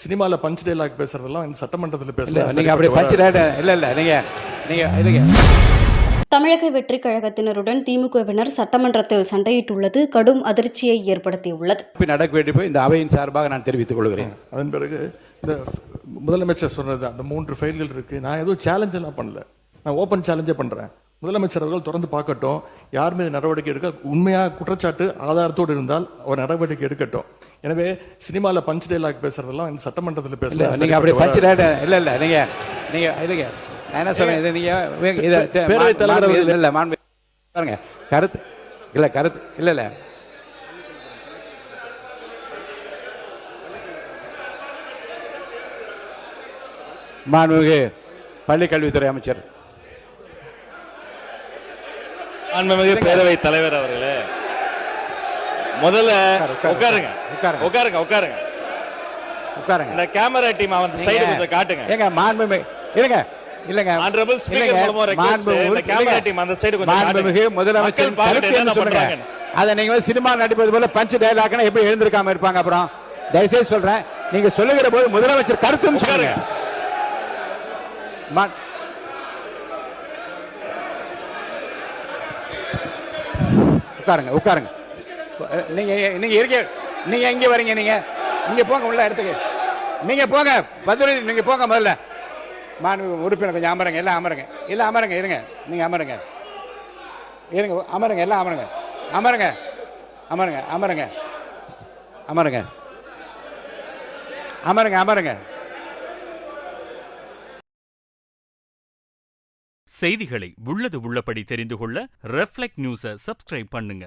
சினிமால punch dialogue பேசுறதெல்லாம் இந்த சட்டமன்றத்தில் பேசல. நீங்க அப்படி பஞ்ச் டைலாக் இல்ல நீங்க தமிழக வெற்றிக் கழகத்தினருடன் திமுகவினர் சட்டமன்றத்தில் சண்டையிட்டுள்ளது கடும் அதிர்ச்சியை ஏற்படுத்தியுள்ளது. நடக்க வேண்டி போய் இந்த அவையின் சார்பாக நான் தெரிவித்துக் கொள்கிறேன். அதன் பிறகு இந்த முதலமைச்சர் சொன்னது அந்த 3 ஃபைல்கள் இருக்கு. நான் எதுவும் சேலஞ்ச் எல்லாம் பண்ணல, நான் ஓப்பன் சேலஞ்சே பண்றேன். முதலமைச்சர் அவர்கள் தொடர்ந்து பார்க்கட்டும், யார் மீது நடவடிக்கை எடுக்க உண்மையாக குற்றச்சாட்டு ஆதாரத்தோடு இருந்தால் அவர் நடவடிக்கை எடுக்கட்டும். எனவே சினிமால பஞ்ச் டைலாக் பேசுறதெல்லாம் இந்த சட்டமன்றத்தில் பேசல. நீங்க அப்படி பஞ்ச் டைலாக் இல்ல நீங்க இதுங்க நான் என்ன சொல்றேன், இது நீங்க பேரவைத் தலைவர் இல்ல மாண்பு பாருங்க கருத்து இல்ல மாண்புமிகு பள்ளிக்கல்வித்துறை அமைச்சர் மாண்புமிகு பேரவைத் தலைவர் அவர்களே, முதல்ல உட்காருங்க. இந்த கேமரா டீம் வந்து சைடு கொஞ்சம் காட்டுங்க. ஏங்க மாண்புமிகு இல்லங்க ஆனரபிள் ஸ்பீக்கர் மூலமா ரெக்வெஸ்ட் இந்த கேமரா டீம் அந்த சைடு கொஞ்சம் காட்டுங்க. மாண்புமிகு முதலமைச்சர் கருத்து என்ன சொல்றாங்க அத நீங்க சினிமா நடிப்பது போல பஞ்ச் டயலாக்னா எப்படி எழுந்திருக்காம இருப்பாங்க? அப்புறம் தயவுசெய்து சொல்றேன், நீங்க சொல்லுகிற போது முதலமைச்சர் கருத்துன்னு சொல்லுங்க. உட்காருங்க. நீங்க எங்க வரீங்க? நீங்க போங்க உள்ள இடத்துக்கு. நீங்க போங்க பதில், நீங்க போங்க முதல்ல. மாண்பு உறுப்பினர் கொஞ்சம் அமருங்க, எல்லாம் அமருங்க. இருங்க, நீங்க அமருங்க. எல்லாம் அமருங்க. செய்திகளை உள்ளது உள்ளபடி தெரிந்து கொள்ள ரெஃப்ளெக்ட் நியூஸை சப்ஸ்கிரைப் பண்ணுங்க.